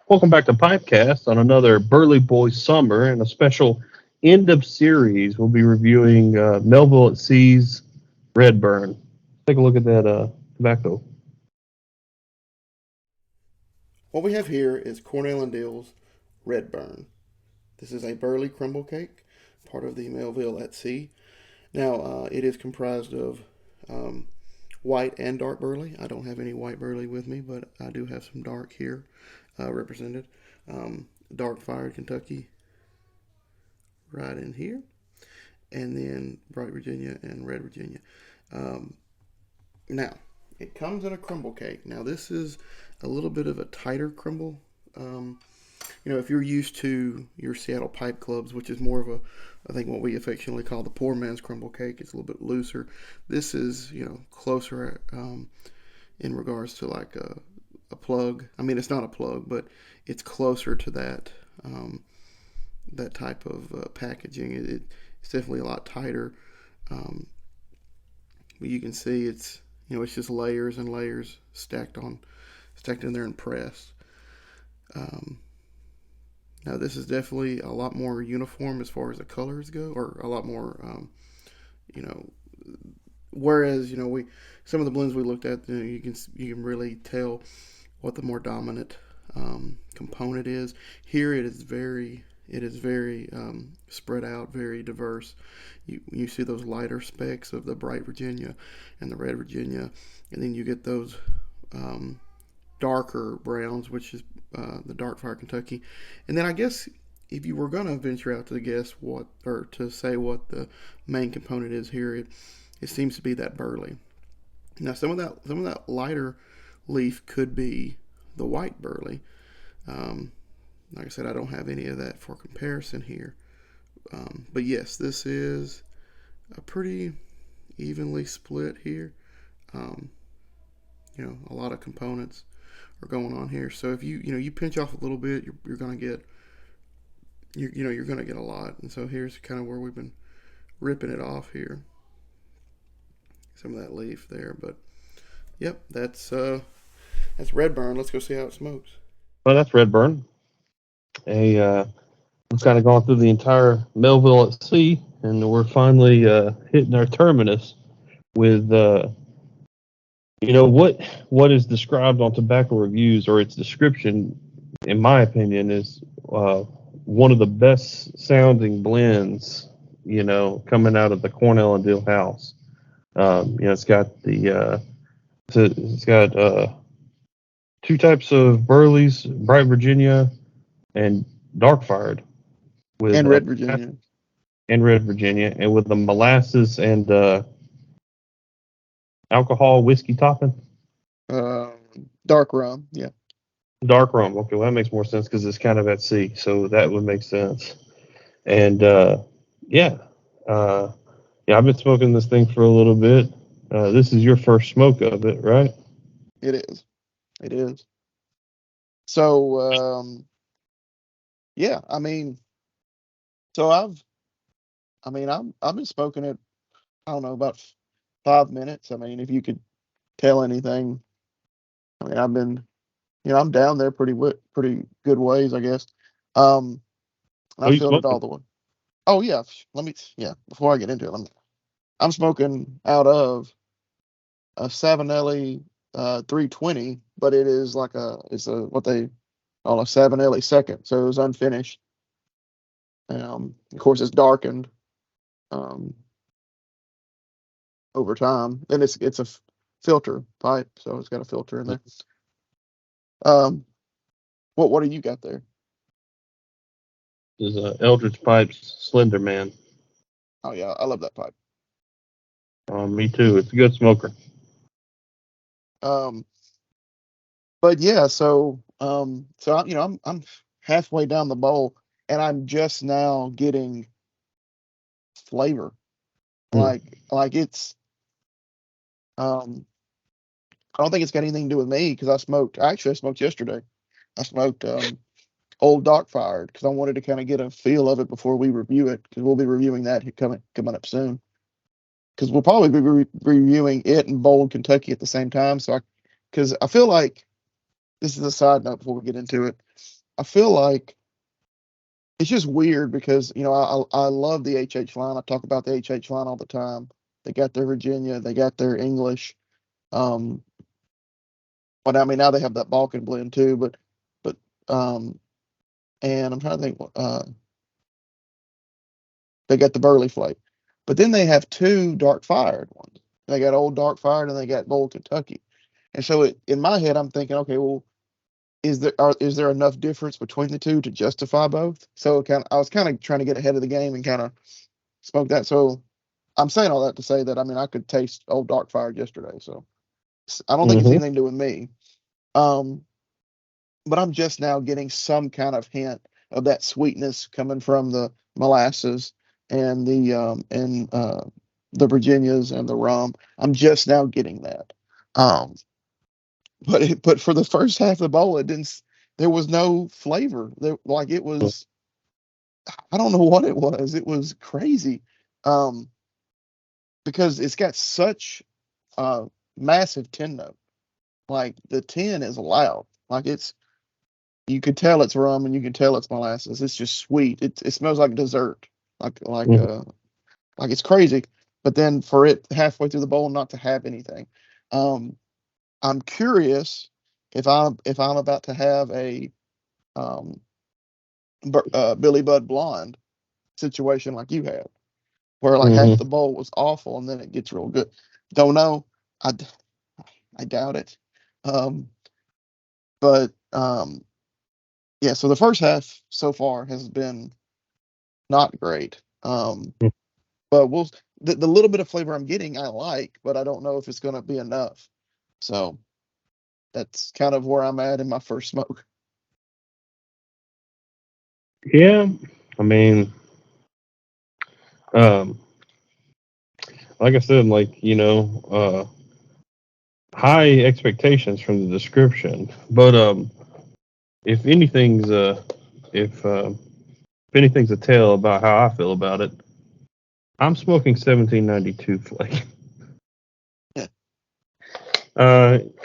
Welcome back to PipeCast on another Burley Boys summer and a special end of series. We'll be reviewing Melville at Sea's Redburn. Take a look at that tobacco. What we have here is Cornell Diehl's Redburn. This is a burley crumble cake, part of the Melville at Sea. Now, it is comprised of white and dark burley. I don't have any white burley with me, but I do have some dark here represented. Dark fired Kentucky right in here, and then bright Virginia and red Virginia. Now, it comes in a crumble cake. Now, this is a little bit of a tighter crumble. If you're used to your Seattle pipe clubs, which is more of a, I think what we affectionately call the poor man's crumble cake, it's a little bit looser. This is, closer in regards to like a plug. I mean, it's not a plug, but it's closer to that that type of packaging. It's definitely a lot tighter. But you can see it's just layers and layers stacked in there and pressed. Now this is definitely a lot more uniform as far as the colors go, or a lot more, whereas we some of the blends we looked at, you can really tell what the more dominant component is. Here it is very spread out, very diverse. You see those lighter specks of the bright Virginia and the red Virginia, and then you get those darker browns, which is the dark fire Kentucky. And then I guess if you were going to venture out to guess to say what the main component is here, it seems to be that burley. Now some of that lighter leaf could be the white burley. Like I said, I don't have any of that for comparison here. But yes, this is a pretty evenly split here. A lot of components are going on here. So if you pinch off a little bit, you're gonna get you're gonna get a lot. And so here's kind of where we've been ripping it off here. Some of that leaf there, but yep, that's Redburn. Let's go see how it smokes. Well, that's Redburn. We've kind of gone through the entire Melville at Sea, and we're finally hitting our terminus with what is described on tobacco reviews, or its description, in my opinion, is one of the best sounding blends, coming out of the Cornell and Diehl house. It's got two types of burleys, bright Virginia and dark fired, with And red Virginia. And with the molasses and alcohol whiskey topping. Dark rum, yeah. Dark rum. Okay, well that makes more sense because it's kind of at sea, so that would make sense. And I've been smoking this thing for a little bit. This is your first smoke of it, right? It is. So yeah, I mean, so I've been smoking it, I don't know, about 5 minutes. I mean, if you could tell anything, I mean, I've been, I'm down there pretty good ways, I guess. And I filled it all the way. Oh yeah, before I get into it, I'm smoking out of a Savinelli 320, but it's what they call a Savinelli second, so it was unfinished. Of course, it's darkened over time, and it's a filter pipe, so it's got a filter in there. What do you got there? This is Eldridge Pipe's Slender Man. Oh yeah, I love that pipe. Me too. It's a good smoker. But yeah, so I'm halfway down the bowl, and I'm just now getting flavor. Like it's I don't think it's got anything to do with me, because I smoked yesterday. I smoked Old Dock Fired because I wanted to kind of get a feel of it before we review it, because we'll be reviewing that coming up soon. Because we'll probably be reviewing it and Bold Kentucky at the same time. Because I feel like, this is a side note before we get into it, I feel like it's just weird because, I love the HH line. I talk about the HH line all the time. They got their Virginia, they got their English. Um, but I mean, now they have that Balkan blend too. But and I'm trying to think. They got the Burley Flake, but then they have two dark fired ones. They got Old Dark Fired and they got Bold Kentucky. And so in my head, I'm thinking, okay, well, is there enough difference between the two to justify both? So I was kind of trying to get ahead of the game and kind of smoke that. So I'm saying all that to say that, I mean, I could taste Old Dark Fired yesterday. So I don't think it's anything to do with me. But I'm just now getting some kind of hint of that sweetness coming from the molasses and the Virginias and the rum. I'm just now getting that. But for the first half of the bowl, there was no flavor. It was, I don't know what it was. It was crazy. Because it's got such a massive tin note. Like the tin is loud. You could tell it's rum and you can tell it's molasses. It's just sweet. It smells like dessert. Like it's crazy. But then for it halfway through the bowl not to have anything. I'm curious if I'm about to have a Billy Bud Blonde situation like you had, where like half the bowl was awful and then it gets real good. Don't know. I doubt it. But yeah. So the first half so far has been not great. But the little bit of flavor I'm getting, I like, but I don't know if it's going to be enough. So that's kind of where I'm at in my first smoke. Yeah, I mean, like I said, high expectations from the description, but if anything's if anything's a tale about how I feel about it, I'm smoking 1792 flake.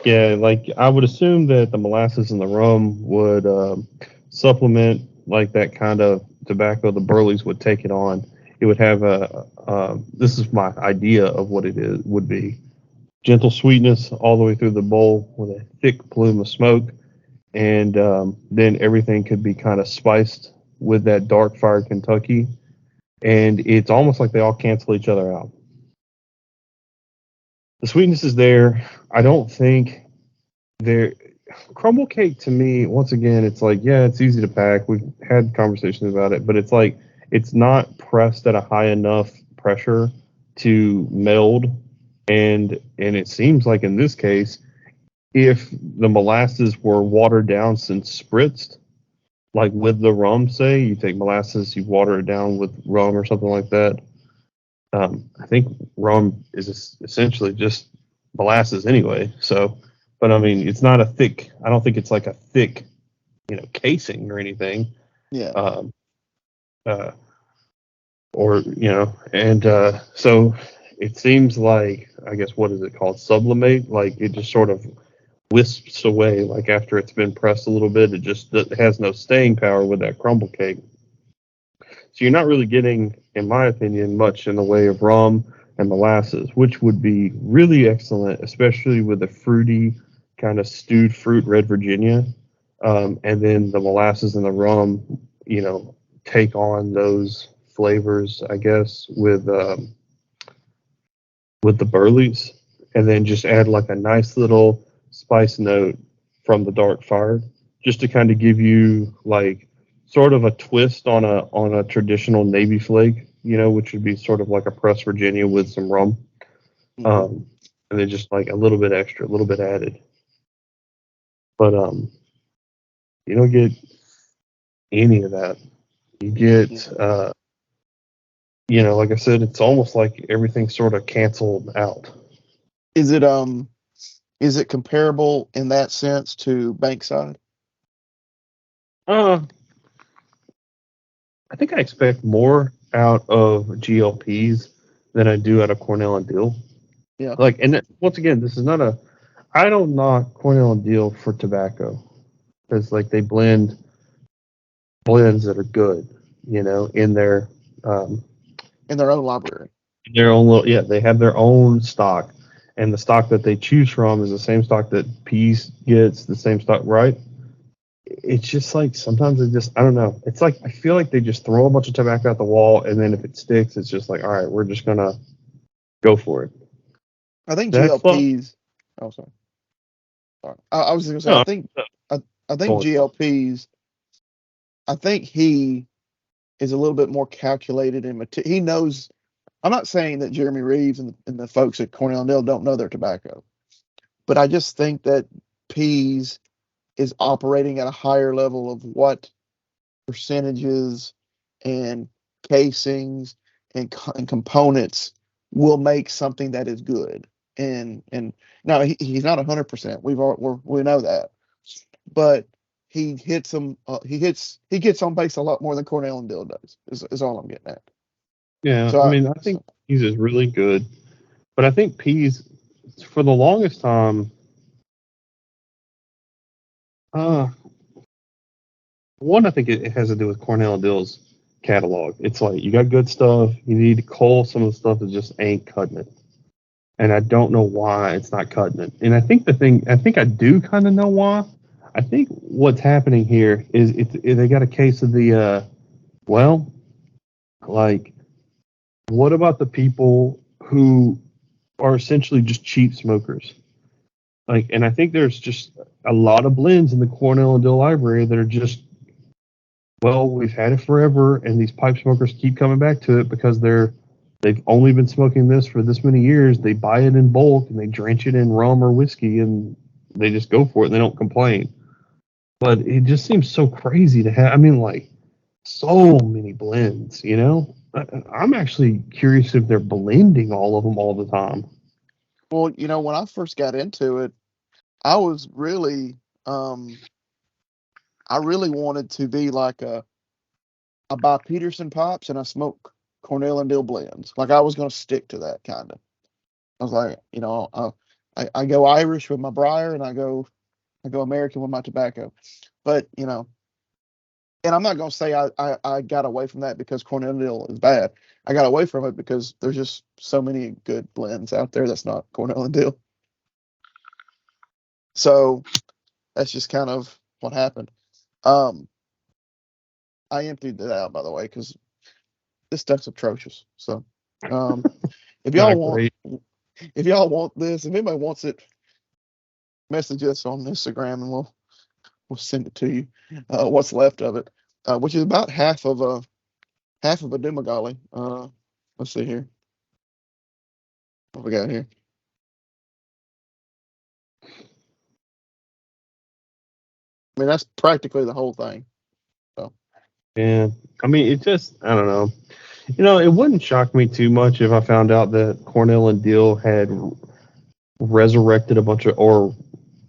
Yeah, like I would assume that the molasses and the rum would supplement like that kind of tobacco. The Burleys would take it on. It would have this is my idea of what would be gentle sweetness all the way through the bowl with a thick plume of smoke, and then everything could be kind of spiced with that dark fired Kentucky, and it's almost like they all cancel each other out. The sweetness is there. I don't think crumble cake to me, once again, it's like, yeah, it's easy to pack. We've had conversations about it, but it's like it's not pressed at a high enough pressure to meld. And it seems like in this case, if the molasses were watered down since spritzed, like with the rum, say you take molasses, you water it down with rum or something like that. I think rum is essentially just molasses anyway. So, but I mean, it's not a thick. I don't think it's like a thick, casing or anything. Yeah. So it seems like, I guess, what is it called? Sublimate. Like it just sort of wisps away. Like after it's been pressed a little bit, it has no staying power with that crumble cake. So you're not really getting, in my opinion, much in the way of rum and molasses, which would be really excellent, especially with a fruity kind of stewed fruit red Virginia. And then the molasses and the rum, take on those flavors, I guess, with the Burleys, and then just add like a nice little spice note from the dark fired, just to kind of give you like sort of a twist on a traditional Navy flake, which would be sort of like a pressed Virginia with some rum, and then just like a little bit extra, a little bit added. But you don't get any of that. You get, like I said, it's almost like everything's sort of canceled out. Is it comparable in that sense to Bankside? I think I expect more out of GLPs than I do out of Cornell and Diehl. Yeah. Once again, this is not I don't knock Cornell and Diehl for tobacco, because like they blend blends that are good, um, in their own library. their own little, yeah, they have their own stock, and the stock that they choose from is the same stock that Pease gets, the same stock, right? It's just like sometimes I don't know. It's like I feel like they just throw a bunch of tobacco at the wall, and then if it sticks, it's just like, all right, we're just gonna go for it. I think That's what. GLPs. Oh, sorry. I was just gonna say. No, I think going. GLPs. I think he is a little bit more calculated and he knows. I'm not saying that Jeremy Reeves and the folks at Cornell Diehl don't know their tobacco, but I just think that Pease is operating at a higher level of what percentages and casings and components will make something that is good. And now he's not 100%. We know that, but he hits them. He gets on base a lot more than Cornell and Diehl does. Is all I'm getting at. Yeah, So I mean, I think Pease is really good, but I think Pease, for the longest time, uh, one, I think it has to do with Cornell Diehl's catalog. It's like you got good stuff, you need to cull some of the stuff that just ain't cutting it. And I don't know why it's not cutting it. And I think I do kind of know why. I think what's happening here is they got a case of well, like, what about the people who are essentially just cheap smokers? Like, and I think there's just a lot of blends in the Cornell and Diehl library that are just, well, we've had it forever, and these pipe smokers keep coming back to it because they've only been smoking this for this many years. They buy it in bulk and they drench it in rum or whiskey, and they just go for it and they don't complain. But it just seems so crazy to have. I mean, like, so many blends. I'm actually curious if they're blending all of them all the time. well, when I first got into it, I was really I really wanted to be like I buy Peterson pipes and I smoke Cornell and Diehl blends. Like I was going to stick to that kind of. I was like, I go Irish with my briar and I go American with my tobacco. But and I'm not going to say I got away from that because Cornell Diehl is bad. I got away from it because there's just so many good blends out there that's not Cornell and Diehl. So that's just kind of what happened. Um, I emptied it out, by the way, because this stuff's atrocious. So, if y'all Not want, great. if y'all want this, if anybody wants it, message us on Instagram and we'll send it to you. What's left of it, which is about half of a Dumagali. Let's see here. What we got here? I mean, that's practically the whole thing. So. Yeah. I mean, I don't know. It wouldn't shock me too much if I found out that Cornell and Diehl had resurrected a bunch of or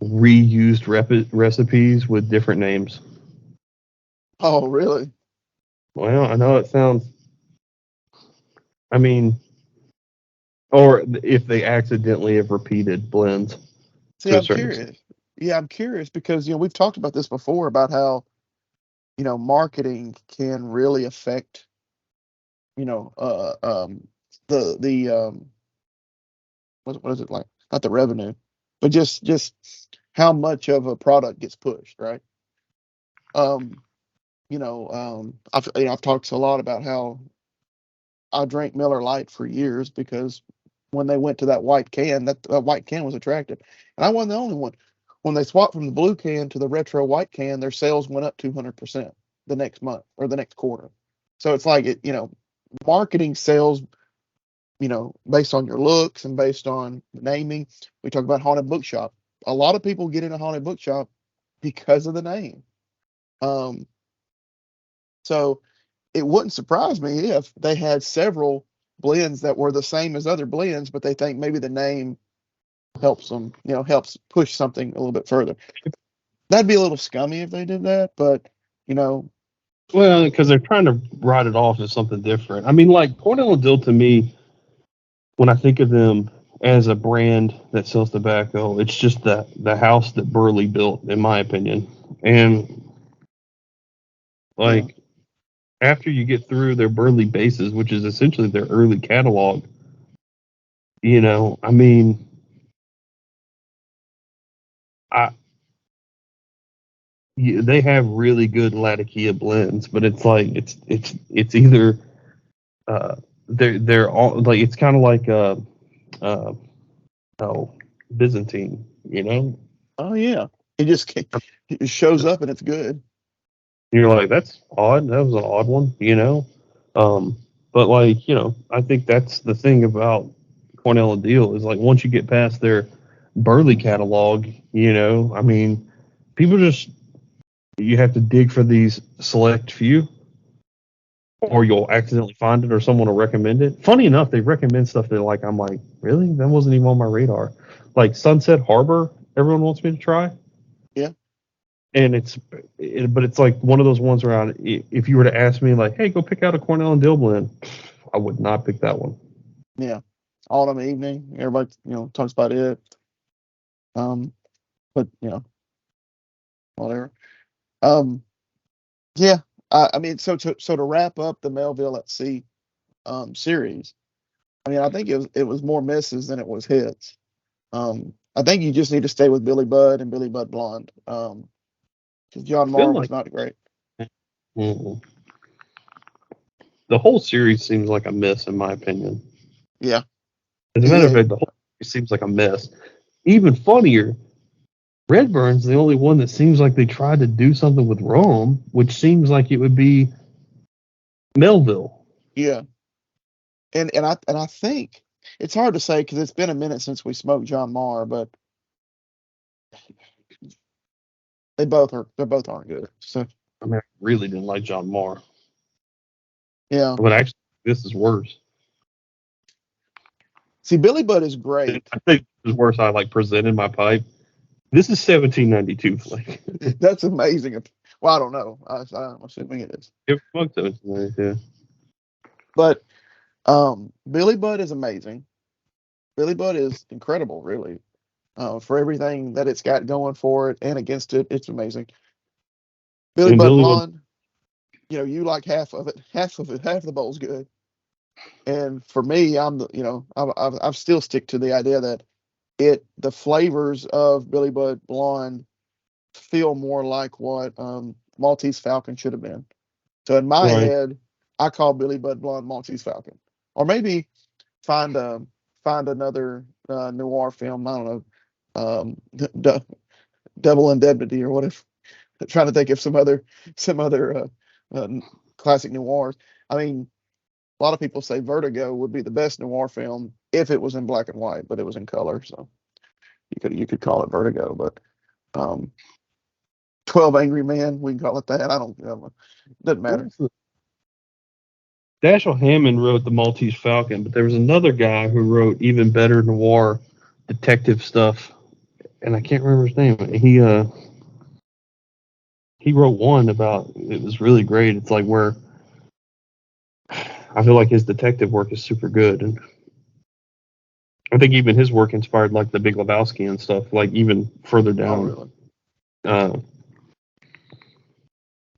reused recipes with different names. Oh, really? Well, I know it sounds. I mean, or if they accidentally have repeated blends See, to a I'm certain extent. curious. Yeah, I'm curious because we've talked about this before about how marketing can really affect you know the what is it like? Not the revenue, but just how much of a product gets pushed, right? Um, I've talked a lot about how I drank Miller Lite for years because when they went to that white can, that white can was attractive, and I wasn't the only one. When they swapped from the blue can to the retro white can, their sales went up 200% the next month or the next quarter. So it's like marketing sales, based on your looks and based on naming. We talk about haunted bookshop. A lot of people get in a haunted bookshop because of the name. Um, so it wouldn't surprise me if they had several blends that were the same as other blends, but they think maybe the name helps them, helps push something a little bit further. That'd be a little scummy if they did that, but you know, Well, because they're trying to write it off as something different. I mean, like Cornell and Dill to me, when I think of them as a brand that sells tobacco, it's just the house that Burley built, in my opinion. And Like after you get through their Burley bases, which is essentially their early catalog, I mean, I they have really good Latakia blends, but it's like it's either uh they're all like it's kind of like uh oh Byzantine, Oh yeah, it shows up and it's good. You're like, that's odd. That was an odd one. But like, I think that's the thing about Cornell and Diehl is like once you get past their Burley catalog, I mean, people just you have to dig for these select few, or you'll accidentally find it, or someone will recommend it. Funny enough, they recommend stuff that like I'm like, really? That wasn't even on my radar. Like Sunset Harbor, everyone wants me to try. Yeah. And but it's like one of those ones where if you were to ask me like, hey, go pick out a Cornell and Diehl blend, I would not pick that one. Yeah. Autumn evening, everybody talks about it. But whatever. Yeah. I mean, so to wrap up the Melville at Sea series, I mean, I think it was more misses than it was hits. I think you just need to stay with Billy Budd and Billy Budd Blonde. Because John I feel Marr was like not great. mm, the whole series seems like a miss, in my opinion. Yeah. As a matter of fact, the whole series seems like a mess. Even funnier, Redburn's the only one that seems like they tried to do something with Rome, which seems like it would be Melville. Yeah. And I think it's hard to say because it's been a minute since we smoked John Marr, but they both aren't good. So I mean, I really didn't like John Marr. yeah. But actually, this is worse. See, Billy Budd is great. I think this is worse. I like presented my pipe. This is 1792 flake. That's amazing. Well, I don't know. I'm assuming it is. It was 1792. But Billy Budd is amazing. Billy Budd is incredible, really. For everything that it's got going for it and against it, it's amazing. Billy And Budd Billy would, Blonde, you like half of it. Half of the bowl's good. And for me, I've still stick to the idea that the flavors of Billy Budd Blonde feel more like what Maltese Falcon should have been. So in my right. head, I call Billy Budd Blonde Maltese Falcon, or maybe find another noir film. I don't know, Double Indemnity or whatever. Trying to think of some other uh, classic noirs. I mean, a lot of people say Vertigo would be the best noir film if it was in black and white, but it was in color, so you could call it Vertigo. But 12 Angry Men, we can call it that. I don't know. Doesn't matter. Dashiell Hammond wrote The Maltese Falcon, but there was another guy who wrote even better noir detective stuff, and I can't remember his name. He wrote one about it was really great. It's like where I feel like his detective work is super good, and I think even his work inspired like the Big Lebowski and stuff. Like even further down. Oh, really?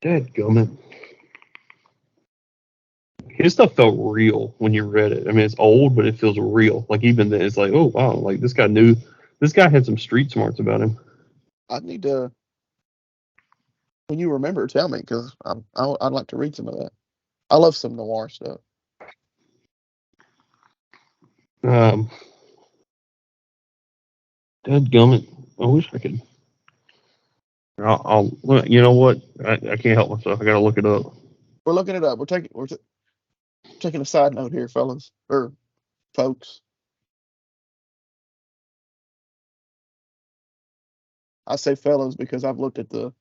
Dadgummit. His stuff felt real when you read it. I mean, it's old, but it feels real. Like even then, it's like, oh wow, like this guy knew. This guy had some street smarts about him. I need to. When you remember, tell me because I'd like to read some of that. I love some noir stuff. Dadgummit. I wish I could. I'll you know what? I can't help myself. I gotta look it up. We're looking it up. We're taking a side note here, fellas or folks. I say fellas because I've looked at the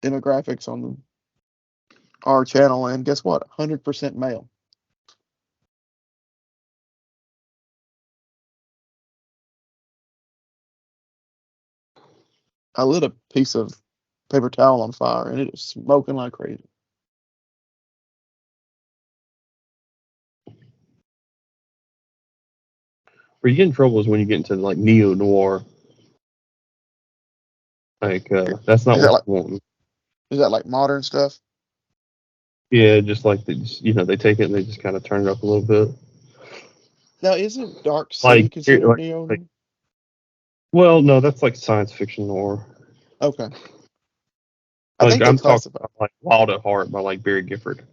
demographics on our channel, and guess what? 100% male. I lit a piece of paper towel on fire, and it is smoking like crazy. Where you get in trouble is when you get into like neo noir. Like that's not Is that what like you want. is that like modern stuff? Yeah, just like they take it and they just kind of turn it up a little bit. Now, isn't Dark Sea Like, considered neo? well, no, that's like science fiction noir. Okay, I Like think they I'm talking classify. about like Wild at Heart by like Barry Gifford.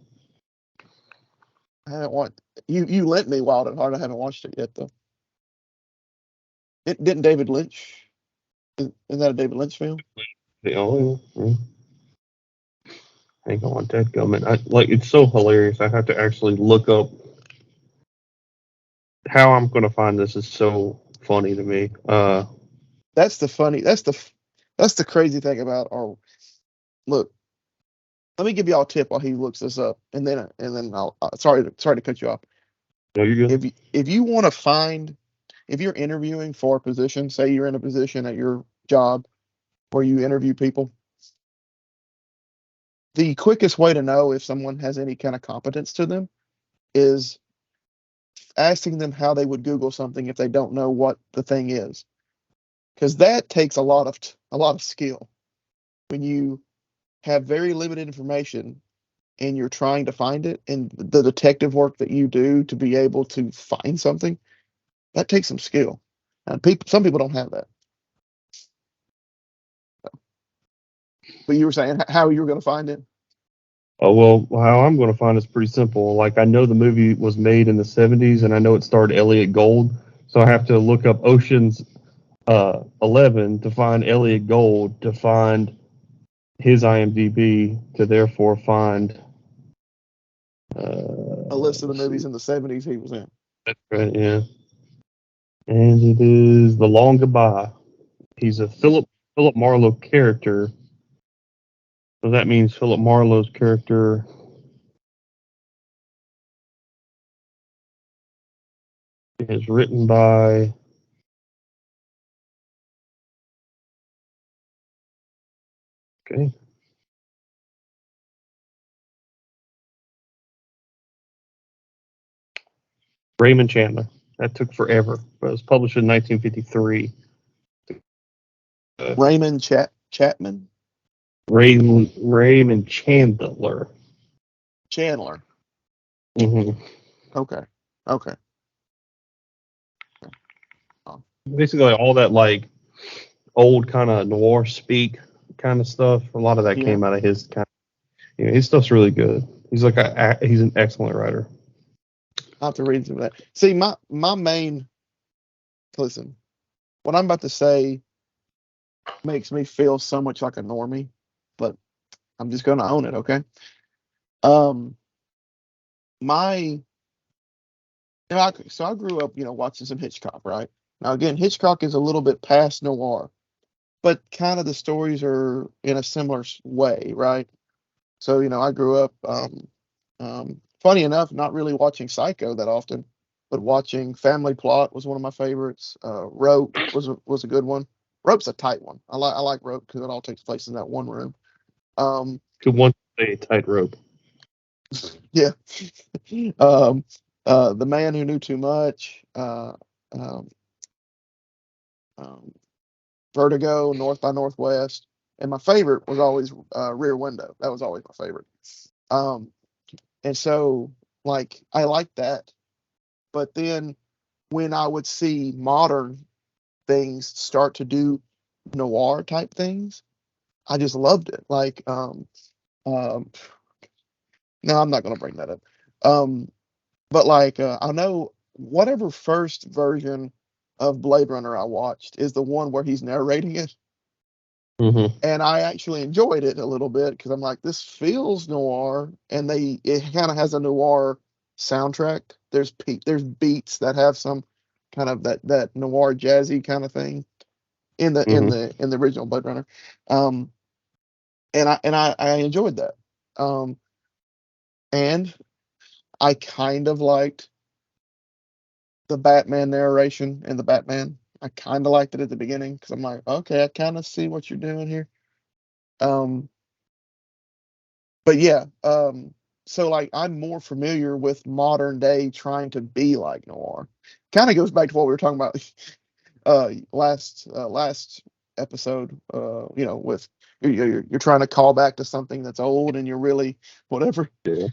I haven't watched. You lent me Wild at Heart. I haven't watched it yet though. Didn't David Lynch? Isn't that a David Lynch film? Oh, yeah. Hang on, dadgummit. Like it's so hilarious. I have to actually look up how I'm going to find this. Is so funny to me. That's the funny. That's the crazy thing about our look. Let me give y'all a tip while he looks this up, and then I'll. Sorry to cut you off. No, you're good. If you want to find, if you're interviewing for a position, say you're in a position at your job where you interview people, the quickest way to know if someone has any kind of competence to them is asking them how they would Google something if they don't know what the thing is, because that takes a lot of skill when you have very limited information and you're trying to find it, and the detective work that you do to be able to find something, that takes some skill. And some people don't have that. But you were saying how you were going to find it. Oh well, how I'm going to find it's pretty simple. Like I know the movie was made in the '70s, and I know it starred Elliot Gold, so I have to look up Ocean's 11 to find Elliot Gold to find his IMDb to therefore find. A list of the Let's see. movies in the '70s he was in. That's right, yeah. And it is The Long Goodbye. He's a Philip Marlowe character. So that means Philip Marlowe's character is written by okay. Raymond Chandler. That took forever, but it was published in 1953. Uh, Chapman Raymond Chandler. Chandler. Hmm. Okay. Okay. Oh, Basically, all that like old kind of noir speak kind of stuff. A lot of that yeah. came out of his kind. His stuff's really good. He's like he's an excellent writer. I have to read some of that. See, my main listen. What I'm about to say makes me feel so much like a normie, but I'm just going to own it. Okay. Um, my so I grew up, watching some Hitchcock, right? Now again, Hitchcock is a little bit past noir, but kind of the stories are in a similar way, right? So, I grew up, funny enough, not really watching Psycho that often, but watching Family Plot was one of my favorites. Rope was a good one. Rope's a tight one. I like Rope because it all takes place in that one room. Um, To one day tightrope. yeah. um, The Man Who Knew Too Much. Um, um, Vertigo, North by Northwest, and my favorite was always Rear Window. That was always my favorite. Um, and so, like, I like that. But then when I would see modern things start to do noir type things, I just loved it. Like, um, no, I'm not going to bring that up. Um, but like, I know whatever first version of Blade Runner I watched is the one where he's narrating it. Hmm. And I actually enjoyed it a little bit because I'm like, this feels noir, and it kind of has a noir soundtrack. There's beats that have some kind of that noir jazzy kind of thing in the in Hmm. the in the original Blade Runner, um, and I enjoyed that, and I kind of liked the Batman narration in the Batman. I kind of liked it at the beginning because I'm like, okay, I kind of see what you're doing here. Um, but yeah, so like I'm more familiar with modern day trying to be like noir. Kind of goes back to what we were talking about last episode, with you're trying to call back to something that's old, and you're really whatever. Yeah.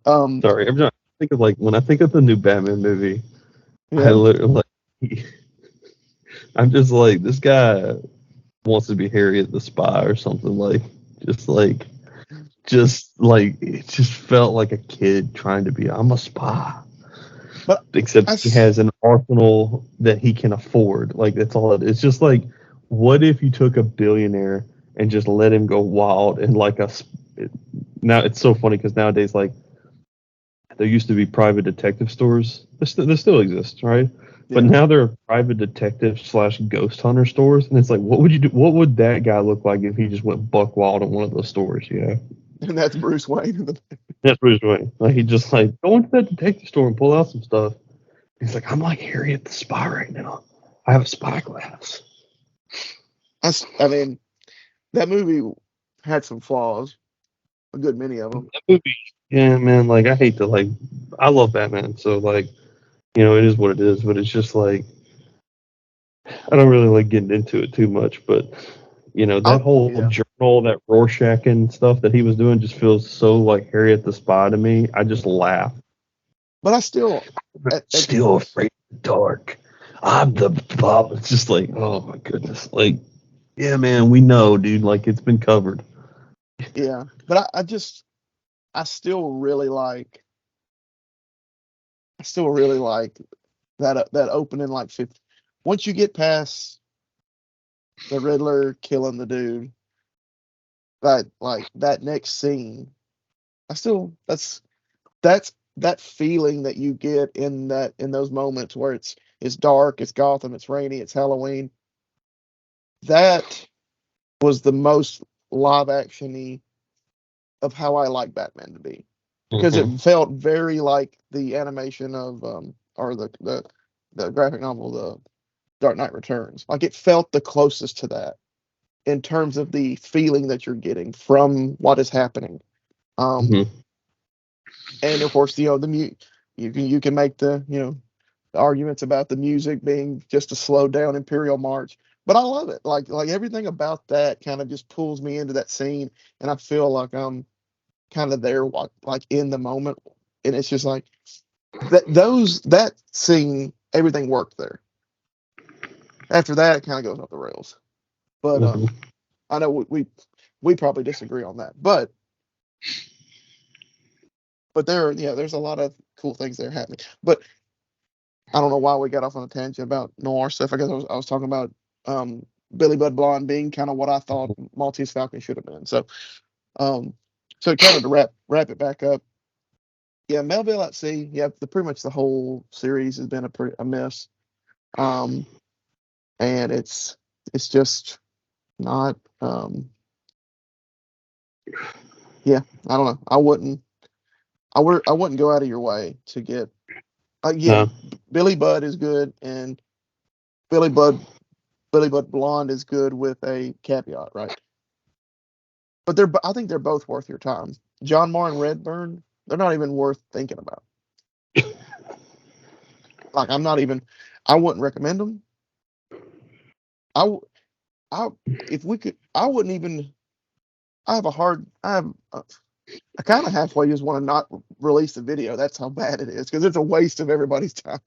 Um, Sorry, I'm trying to think of like when I think of the new Batman movie, I yeah, literally like I'm just like this guy wants to be Harriet the Spy or something just like it just felt like a kid trying to be I'm a spy. but Except he has an arsenal that he can afford. Like that's all it is. It's just like what if you took a billionaire and just let him go wild and now it's so funny because nowadays like there used to be private detective stores. They still exist, right? But yeah, now there are private detective / ghost hunter stores, and it's like, what would you do? What would that guy look like if he just went buck wild in one of those stores? Yeah, and that's Bruce Wayne. that's Bruce Wayne. Like he just like go into that detective store and pull out some stuff. He's like, I'm like Harriet the Spy right now. I have a spyglass. I mean, that movie had some flaws, a good many of them. That movie, yeah, man. Like I hate to like, I love Batman, so like, it is what it is. But it's just like I don't really like getting into it too much. But that whole Yeah, journal, that Rorschach and stuff that he was doing, just feels so like Harriet the Spy to me. I just laugh. but I still, Still afraid of the dark. I'm the Bob. It's just like, oh my goodness. Like, yeah, man, we know, dude. Like, it's been covered. yeah, but I still really like, that opening like 50. Once you get past the Riddler killing the dude, that next scene, I still that's that feeling that you get in those moments where it's dark, it's Gotham, it's rainy, it's Halloween. That was the most live actiony of how I like Batman to be, because it Mm-hmm. felt very like the animation of or the graphic novel, the Dark Knight Returns. Like it felt the closest to that in terms of the feeling that you're getting from what is happening. Um, Mm-hmm. and of course, you can make the arguments about the music being just a slowed down Imperial March, but I love it. Like everything about that kind of just pulls me into that scene, and I feel like I'm kind of there, like in the moment, and it's just like that scene, everything worked there. After that, it kind of goes off the rails. But Mm-hmm. I know we probably disagree on that, but there's a lot of cool things that are happening. But I don't know why we got off on a tangent about noir stuff. I guess I was talking about Billy Bud Blonde being kind of what I thought Maltese Falcon should have been. Um, so kind of to wrap it back up. Yeah, Melville at Sea. Yeah, pretty much the whole series has been a miss. Um, and it's just not. Yeah, I don't know. I wouldn't go out of your way to get. No. Again, Billy Budd is good, and Billy Bud Billy Bud Blonde is good with a caveat, right? But I think they're both worth your time. John Moore and Redburn, they're not even worth thinking about. Like I wouldn't recommend them. I, w- I, if we could, I wouldn't even. I kind of halfway just want to not release the video. That's how bad it is because it's a waste of everybody's time.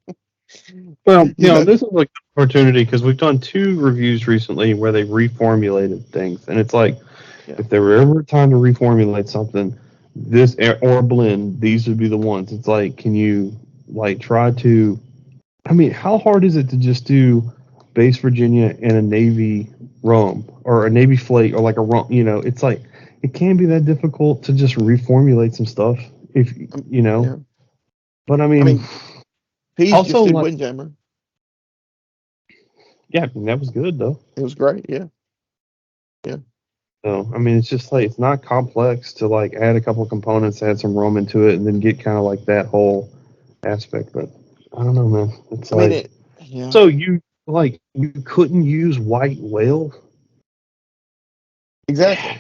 Well, You know, this is like an opportunity because we've done 2 reviews recently where they reformulated things, and it's like yeah, if there were ever time to reformulate something, this or blend, these would be the ones. It's like, can you like try to? I mean, how hard is it to just do base Virginia and a Navy rum or a Navy flake or like a rum? It's like it can be that difficult to just reformulate some stuff if you yeah. know. But I I mean, mean, Pease just also did like, Windjammer. yeah, I mean, that was good though. It was great. Yeah, yeah. So I mean, it's just like it's not complex to like add a couple of components, add some rum into it, and then get kind of like that whole aspect. But I don't know, man. It's I mean like it. Yeah, so you couldn't use white whale. exactly.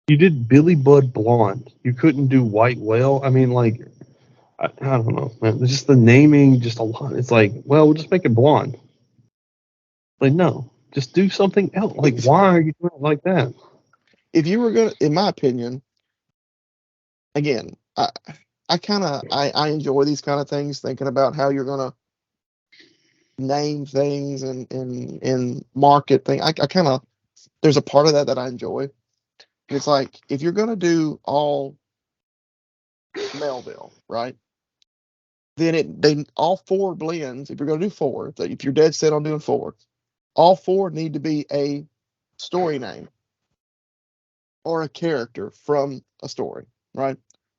You did Billy Bud Blonde. You couldn't do White Whale. I mean, like, I don't know, man. It's just the naming, just a lot. It's like, well, we'll just make it blonde. Like, no. Just do something else. Like, why are you doing it like that? If you were gonna, in my opinion, again, I enjoy these kind of things, thinking about how you're gonna name things and market things. I kind of, there's a part of that I enjoy. And it's like, if you're gonna do all Melville, right? Then they all four blends. If you're gonna do four, if you're dead set on doing four, all four need to be a story name or a character from a story, right?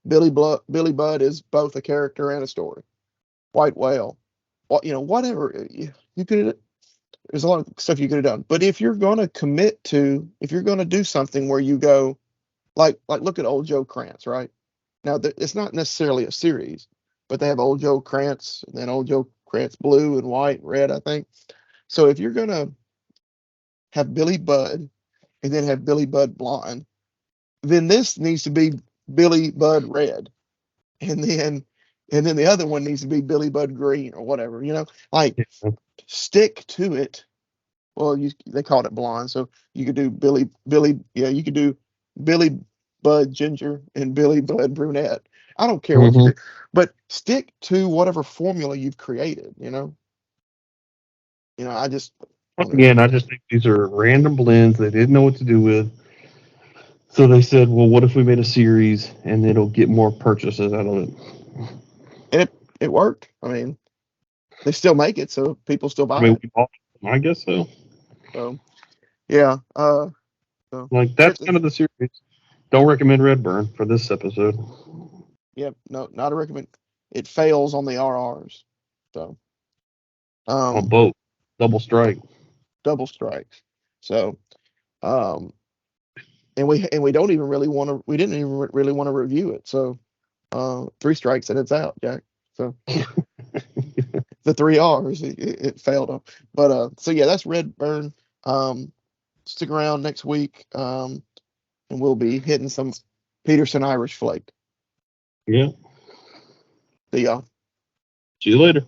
Billy Budd is both a character and a story. White Whale, whatever you could. There's a lot of stuff you could have done. But if you're going to commit to, if you're going to do something where you go, like look at Old Joe Krantz, right? Now it's not necessarily a series, but they have Old Joe Krantz and then Old Joe Krantz Blue and White and Red, I think. So if you're going to have Billy Budd and then have Billy Budd Blonde, then this needs to be Billy Budd Red, and then the other one needs to be Billy Budd Green or whatever. Like, stick to it. Well, they called it blonde, so you could do Billy. Yeah, you could do Billy Budd Ginger and Billy Budd Brunette. I don't care what you do, but stick to whatever formula you've created. I just Again, I just think these are random blends they didn't know what to do with. So they said, well, what if we made a series and it'll get more purchases out of it? And it worked. I mean, they still make it, so people still buy it. I guess so. So, yeah. Like, that's kind of the series. Don't recommend Redburn for this episode. Yep. No, not a recommend. It fails on the RRs. So, on both. Double strike. Double strikes. So, and we don't even really want to. We didn't even really want to review it. So, 3 strikes and it's out, Jack. So, the 3 R's it failed on. But so yeah, that's Redburn. Stick around next week. And we'll be hitting some Peterson Irish Flake. Yeah. See y'all. See you later.